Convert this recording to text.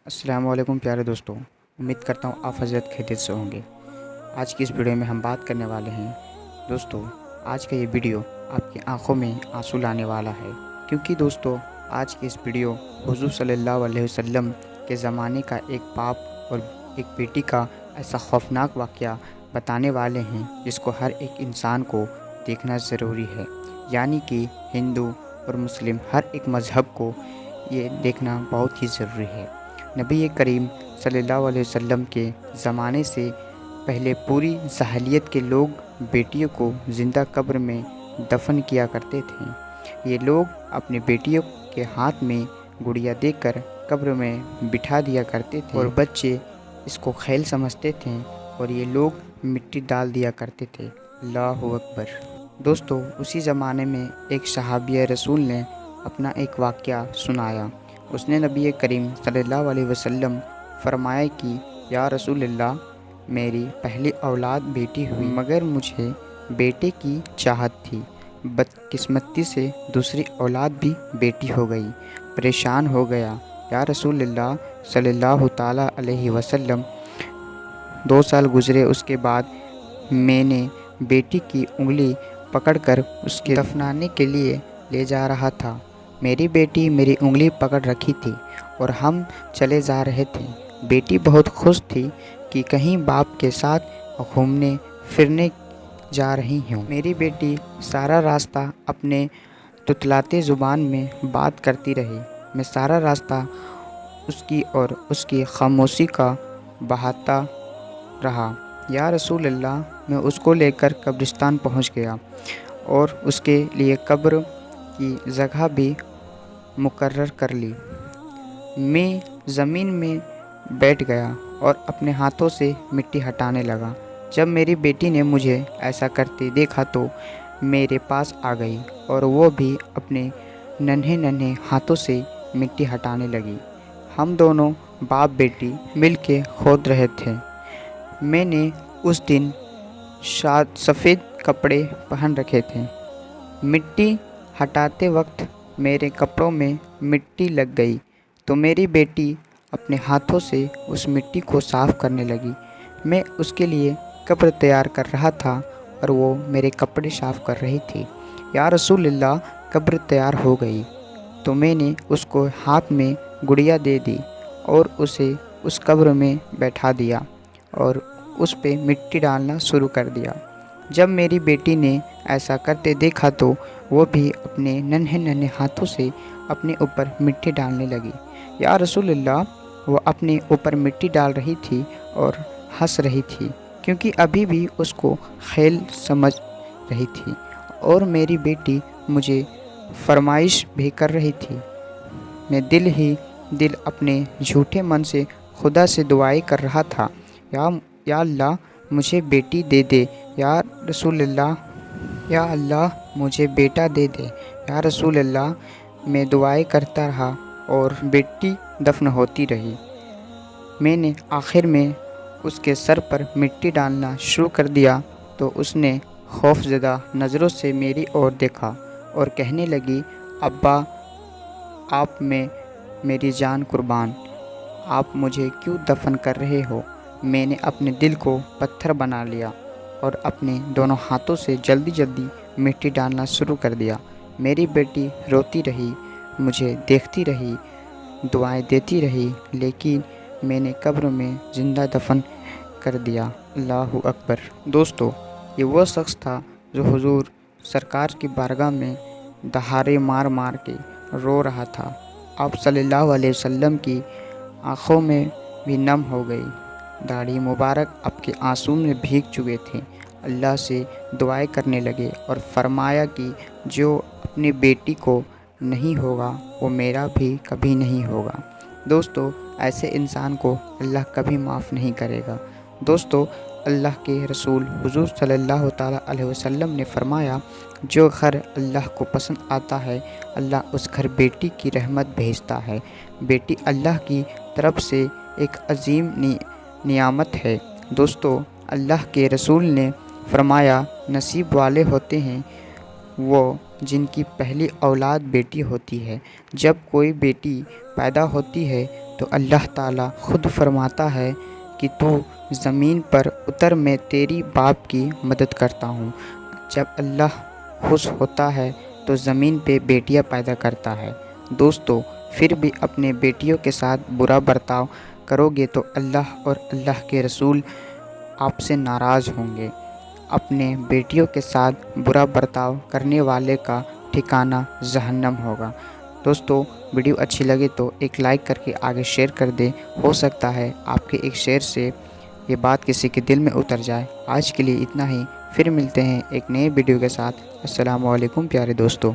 السلام علیکم پیارے دوستوں، امید کرتا ہوں آپ حضرت خیریت سے ہوں گے۔ آج کی اس ویڈیو میں ہم بات کرنے والے ہیں دوستوں، آج کا یہ ویڈیو آپ کی آنکھوں میں آنسو لانے والا ہے، کیونکہ دوستوں آج کی اس ویڈیو حضور صلی اللہ علیہ وسلم کے زمانے کا ایک باپ اور ایک بیٹی کا ایسا خوفناک واقعہ بتانے والے ہیں جس کو ہر ایک انسان کو دیکھنا ضروری ہے، یعنی کہ ہندو اور مسلم ہر ایک مذہب کو یہ دیکھنا بہت ہی ضروری ہے۔ نبی کریم صلی اللہ علیہ وسلم کے زمانے سے پہلے پوری جاہلیت کے لوگ بیٹیوں کو زندہ قبر میں دفن کیا کرتے تھے۔ یہ لوگ اپنی بیٹیوں کے ہاتھ میں گڑیا دے کر قبر میں بٹھا دیا کرتے تھے اور بچے اس کو کھیل سمجھتے تھے اور یہ لوگ مٹی ڈال دیا کرتے تھے۔ اللہ اکبر۔ دوستو اسی زمانے میں ایک صحابی رسول نے اپنا ایک واقعہ سنایا۔ اس نے نبی کریم صلی اللہ علیہ وسلم فرمایا کہ یا رسول اللہ، میری پہلی اولاد بیٹی ہوئی مگر مجھے بیٹے کی چاہت تھی، بدقسمتی سے دوسری اولاد بھی بیٹی ہو گئی، پریشان ہو گیا۔ یا رسول اللہ صلی اللہ تعالیٰ علیہ وسلم، 2 سال گزرے، اس کے بعد میں نے بیٹی کی انگلی پکڑ کر اس کے دفنانے کے لیے لے جا رہا تھا۔ میری بیٹی میری انگلی پکڑ رکھی تھی اور ہم چلے جا رہے تھے۔ بیٹی بہت خوش تھی کہ کہیں باپ کے ساتھ گھومنے پھرنے جا رہی ہوں۔ میری بیٹی سارا راستہ اپنے تتلاتے زبان میں بات کرتی رہی۔ میں سارا راستہ اس کی اور اس کی خاموشی کا بہاتا رہا۔ یا رسول اللہ، میں اس کو لے کر قبرستان پہنچ گیا اور اس کے لیے قبر کی جگہ بھی مقرر کر لی۔ میں زمین میں بیٹھ گیا اور اپنے ہاتھوں سے مٹی ہٹانے لگا۔ جب میری بیٹی نے مجھے ایسا کرتے دیکھا تو میرے پاس آ گئی اور وہ بھی اپنے ننھے ہاتھوں سے مٹی ہٹانے لگی۔ ہم دونوں باپ بیٹی مل کے کھود رہے تھے۔ میں نے اس دن سفید کپڑے پہن رکھے تھے۔ مٹی ہٹاتے وقت میرے کپڑوں میں مٹی لگ گئی تو میری بیٹی اپنے ہاتھوں سے اس مٹی کو صاف کرنے لگی۔ میں اس کے لیے قبر تیار کر رہا تھا اور وہ میرے کپڑے صاف کر رہی تھی۔ یا رسول اللہ، قبر تیار ہو گئی تو میں نے اس کو ہاتھ میں گڑیا دے دی اور اسے اس قبر میں بیٹھا دیا اور اس پہ مٹی ڈالنا شروع کر دیا۔ جب میری بیٹی نے ایسا کرتے دیکھا تو وہ بھی اپنے ننھے ہاتھوں سے اپنے اوپر مٹی ڈالنے لگی۔ یا رسول اللہ، وہ اپنے اوپر مٹی ڈال رہی تھی اور ہنس رہی تھی، کیونکہ ابھی بھی اس کو کھیل سمجھ رہی تھی اور میری بیٹی مجھے فرمائش بھی کر رہی تھی۔ میں دل ہی دل اپنے جھوٹے من سے خدا سے دعائیں کر رہا تھا، یا اللہ مجھے بیٹی دے دے، یا رسول اللہ، یا اللہ مجھے بیٹا دے دے، یا رسول اللہ۔ میں دعائیں کرتا رہا اور بیٹی دفن ہوتی رہی۔ میں نے آخر میں اس کے سر پر مٹی ڈالنا شروع کر دیا تو اس نے خوف زدہ نظروں سے میری اور دیکھا اور کہنے لگی، ابا، آپ میں میری جان قربان، آپ مجھے کیوں دفن کر رہے ہو؟ میں نے اپنے دل کو پتھر بنا لیا اور اپنے دونوں ہاتھوں سے جلدی مٹی ڈالنا شروع کر دیا۔ میری بیٹی روتی رہی، مجھے دیکھتی رہی، دعائیں دیتی رہی، لیکن میں نے قبر میں زندہ دفن کر دیا۔ اللہ اکبر۔ دوستو یہ وہ شخص تھا جو حضور سرکار کی بارگاہ میں دہاڑے مار کے رو رہا تھا۔ آپ صلی اللہ علیہ وسلم کی آنکھوں میں بھی نم ہو گئی، داڑھی مبارک آپ کے آنسو میں بھیگ چکے تھے۔ اللہ سے دعائیں کرنے لگے اور فرمایا کہ جو اپنی بیٹی کو نہیں ہوگا وہ میرا بھی کبھی نہیں ہوگا۔ دوستو ایسے انسان کو اللہ کبھی معاف نہیں کرے گا۔ دوستو اللہ کے رسول حضور صلی اللہ تعالیٰ علیہ وسلم نے فرمایا، جو گھر اللہ کو پسند آتا ہے اللہ اس گھر بیٹی کی رحمت بھیجتا ہے۔ بیٹی اللہ کی طرف سے ایک عظیم نعمت ہے۔ دوستو اللہ کے رسول نے فرمایا، نصیب والے ہوتے ہیں وہ جن کی پہلی اولاد بیٹی ہوتی ہے۔ جب کوئی بیٹی پیدا ہوتی ہے تو اللہ تعالیٰ خود فرماتا ہے کہ تو زمین پر اتر، میں تیری باپ کی مدد کرتا ہوں۔ جب اللہ خوش ہوتا ہے تو زمین پہ بیٹیاں پیدا کرتا ہے۔ دوستو، پھر بھی اپنے بیٹیوں کے ساتھ برا برتاؤ کرو گے تو اللہ اور اللہ کے رسول آپ سے ناراض ہوں گے۔ اپنے بیٹیوں کے ساتھ برا برتاؤ کرنے والے کا ٹھکانہ جہنم ہوگا۔ دوستو، ویڈیو اچھی لگے تو ایک لائک کر کے آگے شیئر کر دیں۔ ہو سکتا ہے آپ کے ایک شیئر سے یہ بات کسی کے دل میں اتر جائے۔ آج کے لیے اتنا ہی، پھر ملتے ہیں ایک نئے ویڈیو کے ساتھ۔ السلام علیکم پیارے دوستو۔